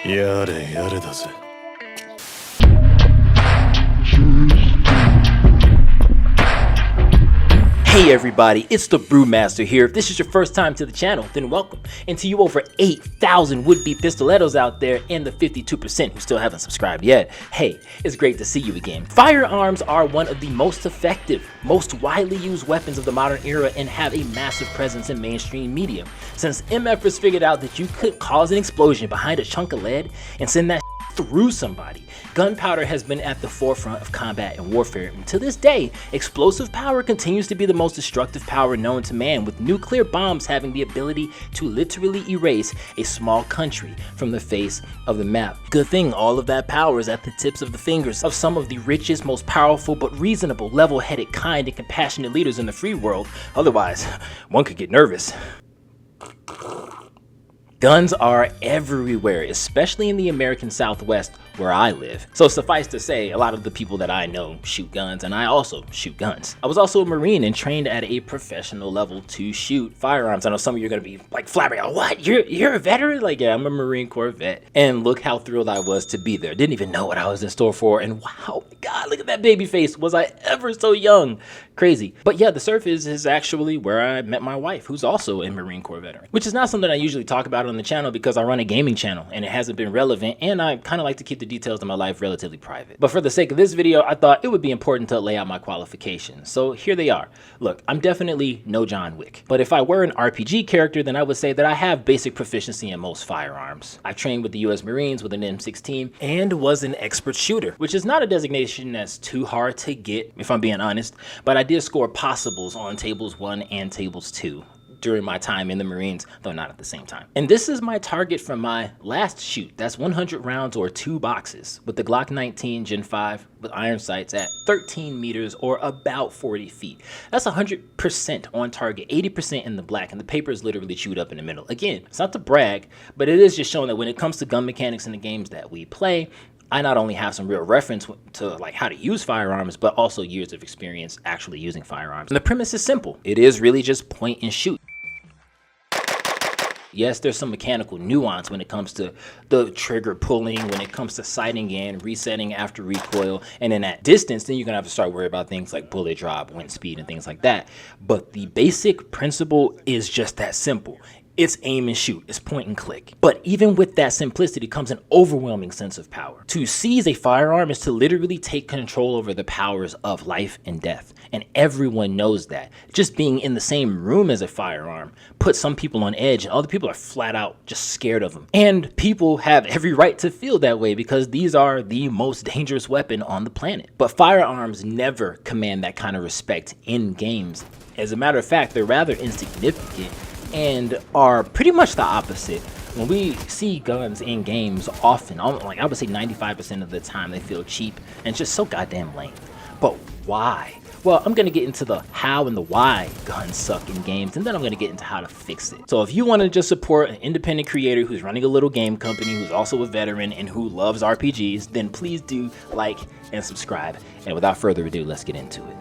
やれやれだぜ。Hey everybody, it's the Brewmaster here. If this is your first time to the channel, then welcome. And to you over 8,000 would-be pistolettos out there and the 52% who still haven't subscribed yet, hey, it's great to see you again. Firearms are one of the most effective, most widely used weapons of the modern era and have a massive presence in mainstream media. Since MFers figured out that you could cause an explosion behind a chunk of lead and send that through somebody, gunpowder has been at the forefront of combat and warfare, and to this day, explosive power continues to be the most destructive power known to man, with nuclear bombs having the ability to literally erase a small country from the face of the map. Good thing all of that power is at the tips of the fingers of some of the richest, most powerful, but reasonable, level-headed, kind, and compassionate leaders in the free world. Otherwise, one could get nervous. Guns are everywhere, especially in the American Southwest where I live. So suffice to say, a lot of the people that I know shoot guns, and I also shoot guns. I was also a Marine and trained at a professional level to shoot firearms. I know some of you are gonna be like flabbergasted, what? You're a veteran? Like, yeah, I'm a Marine Corps vet. And look how thrilled I was to be there. Didn't even know what I was in store for, and wow, my God, look at that baby face. Was I ever so young? Crazy. But yeah, the surface is actually where I met my wife, who's also a Marine Corps veteran, which is not something I usually talk about on the channel because I run a gaming channel and it hasn't been relevant, and I kind of like to keep the details of my life relatively private. But for the sake of this video, I thought it would be important to lay out my qualifications. So here they are. Look, I'm definitely no John Wick, but if I were an RPG character, then I would say that I have basic proficiency in most firearms. I trained with the US Marines with an M16 and was an expert shooter, which is not a designation that's too hard to get, if I'm being honest, but I did score possibles on tables 1 and tables 2 during my time in the Marines, though not at the same time. And this is my target from my last shoot. That's 100 rounds or 2 boxes with the Glock 19 Gen 5 with iron sights at 13 meters or about 40 feet. That's 100% on target, 80% in the black, and the paper is literally chewed up in the middle. Again, it's not to brag, but it is just showing that when it comes to gun mechanics in the games that we play, I not only have some real reference to like how to use firearms, but also years of experience actually using firearms. And the premise is simple. It is really just point and shoot. Yes, there's some mechanical nuance when it comes to the trigger pulling, when it comes to sighting in, resetting after recoil, and then at distance, then you're gonna have to start worrying about things like bullet drop, wind speed, and things like that. But the basic principle is just that simple. It's aim and shoot, it's point and click. But even with that simplicity comes an overwhelming sense of power. To seize a firearm is to literally take control over the powers of life and death. And everyone knows that. Just being in the same room as a firearm puts some people on edge, and other people are flat out just scared of them. And people have every right to feel that way because these are the most dangerous weapon on the planet. But firearms never command that kind of respect in games. As a matter of fact, they're rather insignificant and are pretty much the opposite. When we see guns in games often, like I would say 95% of the time, they feel cheap and just so goddamn lame. But why? Well, I'm gonna get into the how and the why guns suck in games, and then I'm gonna get into how to fix it. So if you wanna just support an independent creator who's running a little game company, who's also a veteran and who loves RPGs, then please do like and subscribe. And without further ado, let's get into it.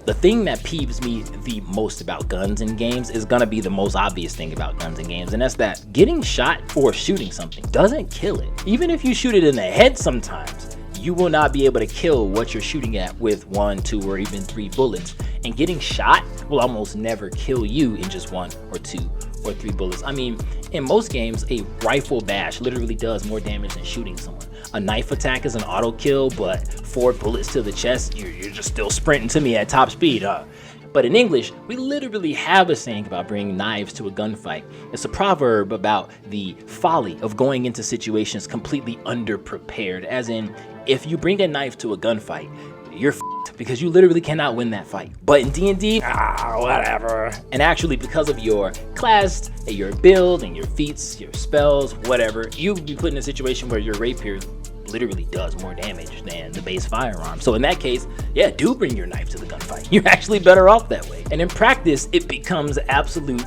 The thing that peeves me the most about guns in games is gonna be the most obvious thing about guns in games, and that's that getting shot or shooting something doesn't kill it. Even if you shoot it in the head sometimes, you will not be able to kill what you're shooting at with 1, 2, or even 3 bullets. And getting shot will almost never kill you in just 1 or 2 or 3 bullets. I mean, in most games, a rifle bash literally does more damage than shooting someone. A knife attack is an auto kill, but 4 bullets to the chest, you're just still sprinting to me at top speed, huh? But in English, we literally have a saying about bringing knives to a gunfight. It's a proverb about the folly of going into situations completely underprepared, as in, if you bring a knife to a gunfight, you're f***ed because you literally cannot win that fight. But in D&D, whatever. And actually, because of your class, and your build, and your feats, your spells, whatever, you'd be put in a situation where your rapier literally does more damage than the base firearm. So in that case, yeah, do bring your knife to the gunfight. You're actually better off that way. And in practice, it becomes absolute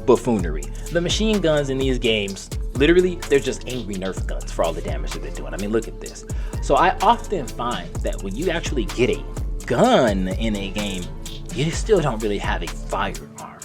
buffoonery. The machine guns in these games, literally, they're just angry Nerf guns for all the damage that they're doing. I mean, look at this. So I often find that when you actually get a gun in a game, you still don't really have a firearm.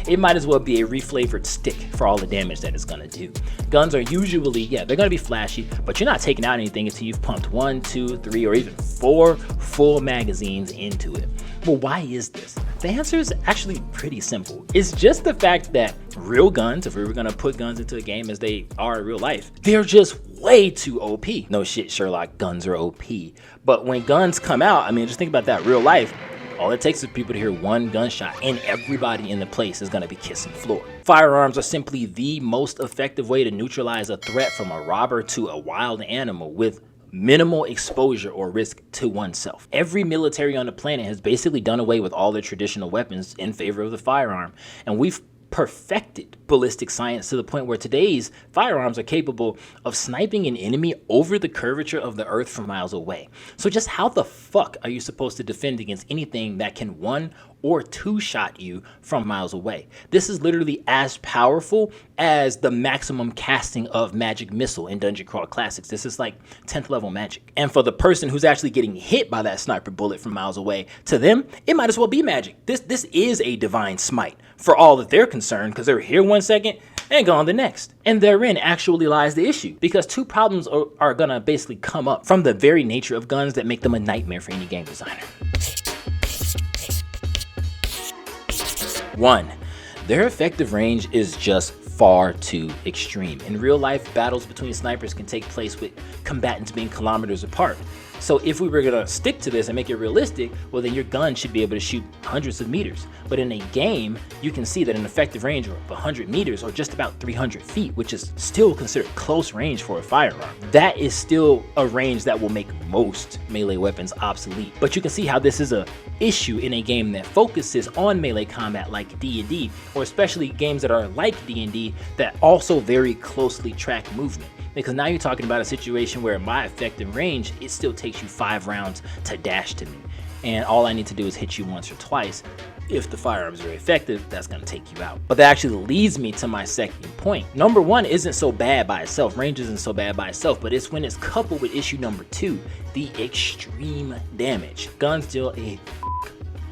it might as well be a reflavored stick for all the damage that it's gonna do. Guns are usually, yeah, they're gonna be flashy, but you're not taking out anything until you've pumped 1, 2, 3, or even 4 full magazines into it. Well, why is this? The answer is actually pretty simple. It's just the fact that real guns, if we were gonna put guns into a game as they are in real life, they're just way too OP. No shit, Sherlock, guns are OP. But when guns come out, I mean, just think about that, real life, all it takes is people to hear one gunshot and everybody in the place is gonna be kissing the floor. Firearms are simply the most effective way to neutralize a threat from a robber to a wild animal with minimal exposure or risk to oneself. Every military on the planet has basically done away with all their traditional weapons in favor of the firearm, and we've perfected ballistic science to the point where today's firearms are capable of sniping an enemy over the curvature of the earth from miles away. So just how the fuck are you supposed to defend against anything that can 1 or 2 shot you from miles away? This is literally as powerful as the maximum casting of magic missile in Dungeon Crawl Classics. This is like 10th level magic. And for the person who's actually getting hit by that sniper bullet from miles away, to them, it might as well be magic. This is a divine smite for all that they're concerned, because they're here 1 second and gone the next. And therein actually lies the issue, because 2 problems are gonna basically come up from the very nature of guns that make them a nightmare for any game designer. 1, their effective range is just far too extreme. In real life, battles between snipers can take place with combatants being kilometers apart. So if we were gonna stick to this and make it realistic, well then your gun should be able to shoot hundreds of meters. But in a game, you can see that an effective range of 100 meters or just about 300 feet, which is still considered close range for a firearm, that is still a range that will make most melee weapons obsolete. But you can see how this is a issue in a game that focuses on melee combat like D&D, or especially games that are like D&D that also very closely track movement. Because now you're talking about a situation where my effective range, it still takes you 5 rounds to dash to me. And all I need to do is hit you once or twice. If the firearm is very effective, that's gonna take you out. But that actually leads me to my second point. Number 1 isn't so bad by itself. Range isn't so bad by itself, but it's when it's coupled with issue number 2, the extreme damage. Guns deal a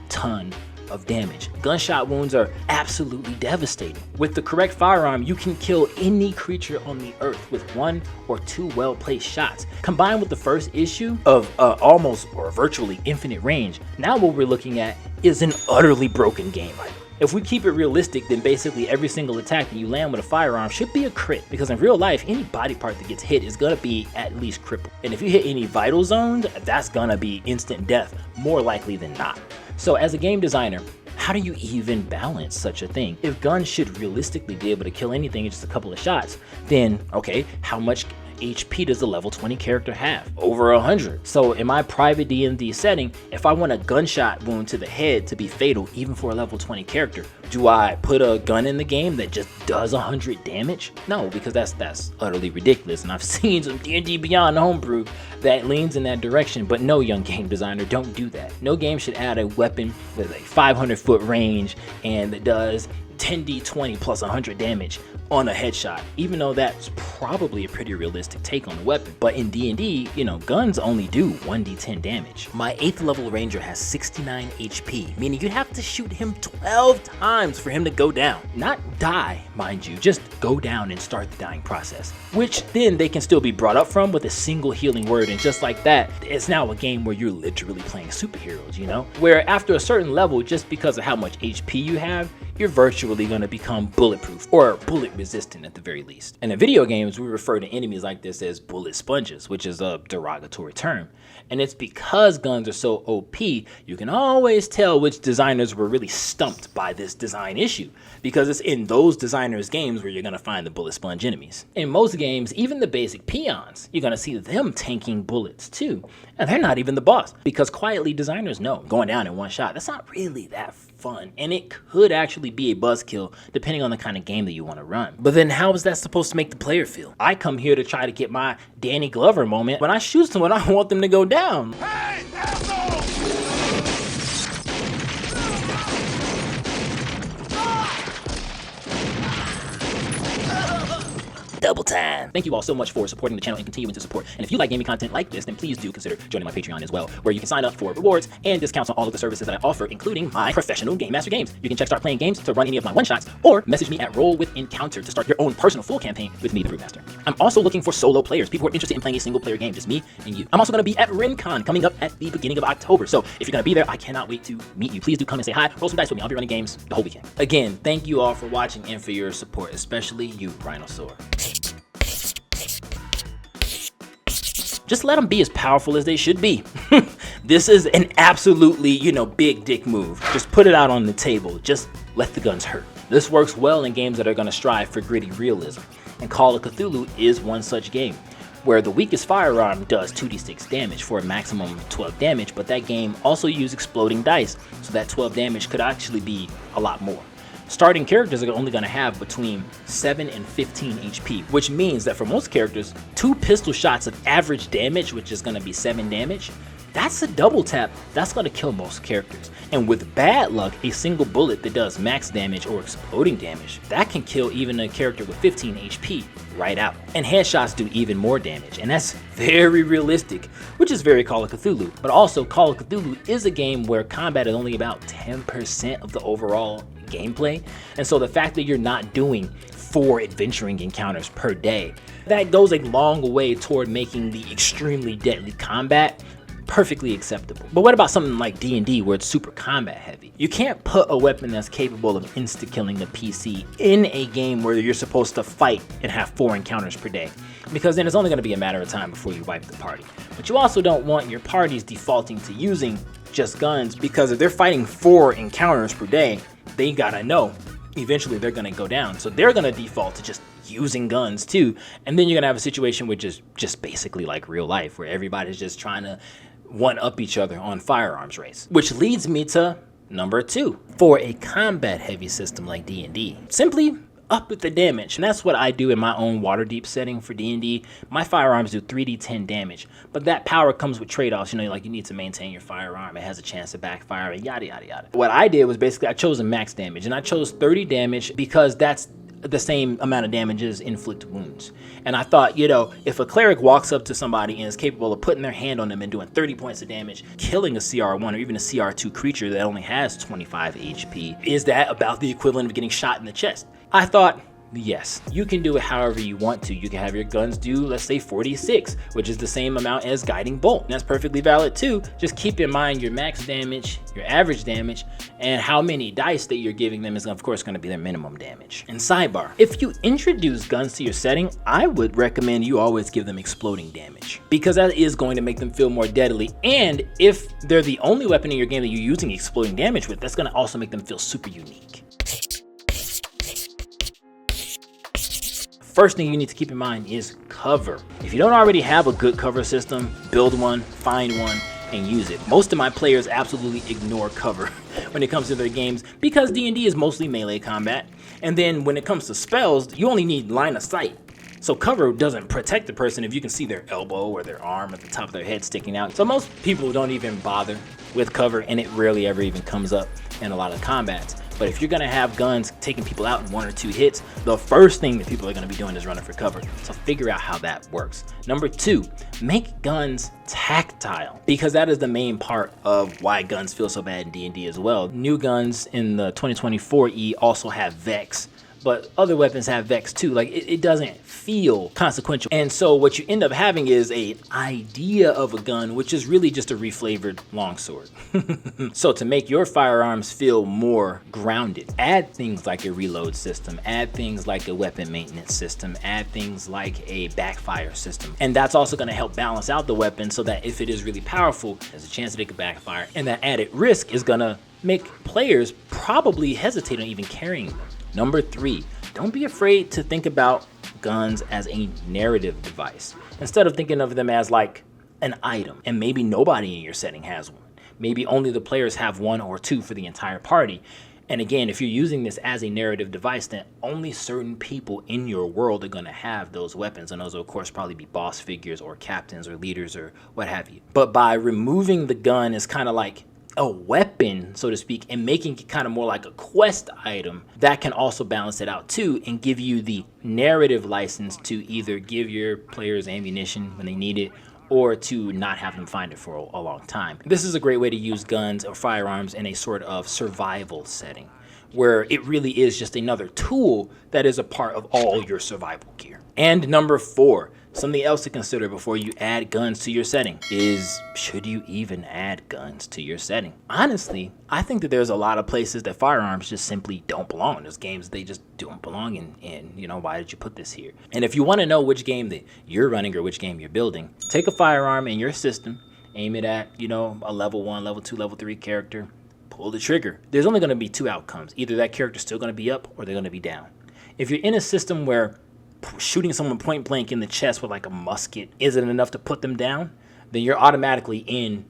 ton of damage. Gunshot wounds are absolutely devastating. With the correct firearm, you can kill any creature on the earth with 1 or 2 well-placed shots. Combined with the first issue of almost or virtually infinite range, now what we're looking at is an utterly broken game. If we keep it realistic, then basically every single attack that you land with a firearm should be a crit, because in real life, any body part that gets hit is gonna be at least crippled. And if you hit any vital zones, that's gonna be instant death, more likely than not. So as a game designer, how do you even balance such a thing? If guns should realistically be able to kill anything in just a couple of shots, then okay, how much HP does a level 20 character have? Over 100. So in my private D&D setting, if I want a gunshot wound to the head to be fatal, even for a level 20 character, do I put a gun in the game that just does 100 damage? No, because that's utterly ridiculous. And I've seen some D&D Beyond Homebrew that leans in that direction, but no, young game designer, don't do that. No game should add a weapon with a 500-foot range and that does 10d20 plus 100 damage on a headshot, even though that's probably a pretty realistic take on the weapon. But in D&D, you know, guns only do 1d10 damage. My 8th level ranger has 69 HP, meaning you have to shoot him 12 times for him to go down. Not die, mind you, just go down and start the dying process, which then they can still be brought up from with a single healing word. And just like that, it's now a game where you're literally playing superheroes, you know? Where after a certain level, just because of how much HP you have, you're virtually going to become bulletproof or bullet resistant at the very least. And in video games, we refer to enemies like this as bullet sponges, which is a derogatory term. And it's because guns are so OP, you can always tell which designers were really stumped by this design issue, because it's in those designers' games where you're going to find the bullet sponge enemies. In most games, even the basic peons, you're going to see them tanking bullets too. And they're not even the boss, because quietly designers know going down in one shot, that's not really that fun, and it could actually be a buzzkill depending on the kind of game that you want to run. But then how is that supposed to make the player feel? I come here to try to get my Danny Glover moment. When I shoot someone, I want them to go down. Hey, asshole! double time. Thank you all so much for supporting the channel and continuing to support. And if you like gaming content like this, then please do consider joining my Patreon as well, where you can sign up for rewards and discounts on all of the services that I offer, including my professional Game Master games. You can check Start Playing Games to run any of my one-shots, or message me at Roll with Encounter to start your own personal full campaign with me, the Brewmaster. I'm also looking for solo players, people who are interested in playing a single player game, just me and you. I'm also going to be at RenCon coming up at the beginning of October, so if you're going to be there, I cannot wait to meet you. Please do come and say hi, roll some dice with me. I'll be running games the whole weekend. Again, thank you all for watching and for your support, especially you, Rhinosaur. Just let them be as powerful as they should be. This is an absolutely, big dick move. Just put it out on the table. Just let the guns hurt. This works well in games that are going to strive for gritty realism. And Call of Cthulhu is one such game, where the weakest firearm does 2d6 damage for a maximum of 12 damage, but that game also used exploding dice, so that 12 damage could actually be a lot more. Starting characters are only going to have between 7 and 15 HP, which means that for most characters, 2 pistol shots of average damage, which is going to be 7 damage, that's a double tap. That's going to kill most characters. And with bad luck, a single bullet that does max damage or exploding damage, that can kill even a character with 15 HP right out. And headshots do even more damage, and that's very realistic, which is very Call of Cthulhu. But also, Call of Cthulhu is a game where combat is only about 10% of the overall gameplay, and so the fact that you're not doing 4 adventuring encounters per day, that goes a long way toward making the extremely deadly combat perfectly acceptable. But what about something like D&D where it's super combat heavy? You can't put a weapon that's capable of insta-killing the PC in a game where you're supposed to fight and have 4 encounters per day, because then it's only going to be a matter of time before you wipe the party. But you also don't want your parties defaulting to using just guns, because if they're fighting 4 encounters per day, they gotta know eventually they're gonna go down. So they're gonna default to just using guns too. And then you're gonna have a situation which is just basically like real life, where everybody's just trying to one-up each other on firearms race. Which leads me to number 2. For a combat heavy system like D&D, simply up with the damage. And that's what I do in my own Waterdeep setting for D&D. My firearms do 3d10 damage, but that power comes with trade-offs. Like you need to maintain your firearm. It has a chance to backfire and yada, yada, yada. What I did was basically I chose a max damage, and I chose 30 damage because that's the same amount of damage as inflict wounds. And I thought, if a cleric walks up to somebody and is capable of putting their hand on them and doing 30 points of damage, killing a CR1 or even a CR2 creature that only has 25 HP, is that about the equivalent of getting shot in the chest? I thought, yes, you can do it however you want to. You can have your guns do, let's say, 46, which is the same amount as guiding bolt. And that's perfectly valid too. Just keep in mind your max damage, your average damage, and how many dice that you're giving them is of course going to be their minimum damage. And sidebar, if you introduce guns to your setting, I would recommend you always give them exploding damage, because that is going to make them feel more deadly. And if they're the only weapon in your game that you're using exploding damage with, that's going to also make them feel super unique. First thing you need to keep in mind is cover. If you don't already have a good cover system, build one, find one, and use it. Most of my players absolutely ignore cover when it comes to their games, because D&D is mostly melee combat. And then when it comes to spells, you only need line of sight. So cover doesn't protect the person if you can see their elbow or their arm at the top of their head sticking out. So most people don't even bother with cover, and it rarely ever even comes up in a lot of combats. But if you're gonna have guns taking people out in 1 or 2 hits, the first thing that people are gonna be doing is running for cover. So figure out how that works. Number 2, make guns tactile, because that is the main part of why guns feel so bad in D&D as well. New guns in the 2024 E also have Vex, but other weapons have Vex too. Like it doesn't feel consequential. And so what you end up having is an idea of a gun, which is really just a reflavored longsword. So to make your firearms feel more grounded, add things like a reload system, add things like a weapon maintenance system, add things like a backfire system. And that's also going to help balance out the weapon so that if it is really powerful, there's a chance that it could backfire. And that added risk is going to make players probably hesitate on even carrying them. Number 3, don't be afraid to think about guns as a narrative device, instead of thinking of them as like an item. And maybe nobody in your setting has one. Maybe only the players have 1 or 2 for the entire party. And again, if you're using this as a narrative device, then only certain people in your world are going to have those weapons. And those will, of course, probably be boss figures or captains or leaders or what have you. But by removing the gun as kind of like a weapon, so to speak, and making it kind of more like a quest item, that can also balance it out too and give you the narrative license to either give your players ammunition when they need it, or to not have them find it for a long time. This is a great way to use guns or firearms in a sort of survival setting, where it really is just another tool that is a part of all your survival gear. And number 4, something else to consider before you add guns to your setting is, should you even add guns to your setting? Honestly, I think that there's a lot of places that firearms just simply don't belong. There's games they just don't belong in, you know, why did you put this here? And if you want to know which game that you're running or which game you're building, take a firearm in your system, aim it at, you know, a level 1, level 2, level 3 character, pull the trigger. There's only going to be 2 outcomes. Either that character's still going to be up or they're going to be down. If you're in a system where shooting someone point blank in the chest with like a musket isn't enough to put them down, then you're automatically in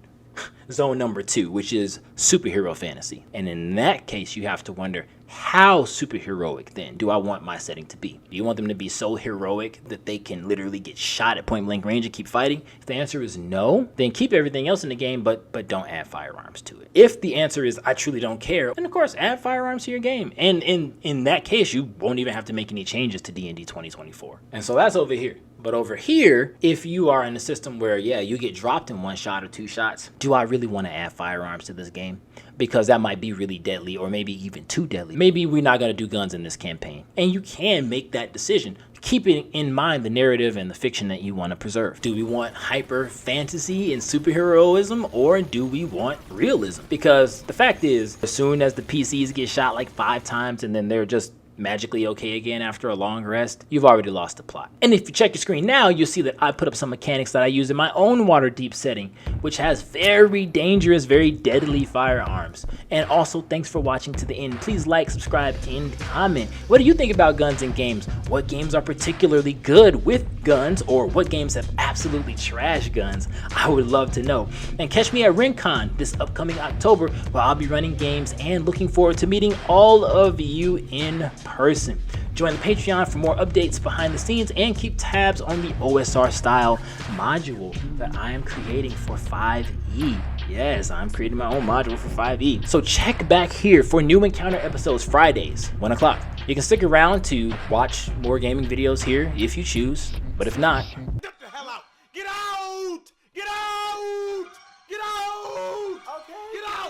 zone number 2, which is superhero fantasy. And in that case, you have to wonder, how superheroic then do I want my setting to be? Do you want them to be so heroic that they can literally get shot at point blank range and keep fighting? If the answer is no, then keep everything else in the game, but don't add firearms to it. If the answer is I truly don't care, then of course add firearms to your game. And in that case, you won't even have to make any changes to D&D 2024. And so that's over here. But over here, if you are in a system where, yeah, you get dropped in 1 shot or 2 shots, do I really want to add firearms to this game? Because that might be really deadly, or maybe even too deadly. Maybe we're not going to do guns in this campaign. And you can make that decision, keeping in mind the narrative and the fiction that you want to preserve. Do we want hyper fantasy and superheroism, or do we want realism? Because the fact is, as soon as the PCs get shot like 5 times and then they're just magically okay again after a long rest, you've already lost the plot. And if you check your screen now, you'll see that I put up some mechanics that I use in my own Waterdeep setting, which has very dangerous, very deadly firearms. And also, thanks for watching to the end. Please like, subscribe, and comment. What do you think about guns in games? What games are particularly good with guns, or what games have absolutely trash guns? I would love to know. And catch me at RenCon this upcoming October, where I'll be running games and looking forward to meeting all of you in person. Join the Patreon for more updates behind the scenes and keep tabs on the OSR style module that I am creating for 5e. Yes, I'm creating my own module for 5e. So check back here for new Encounter episodes Fridays, 1 o'clock. You can stick around to watch more gaming videos here if you choose, but if not,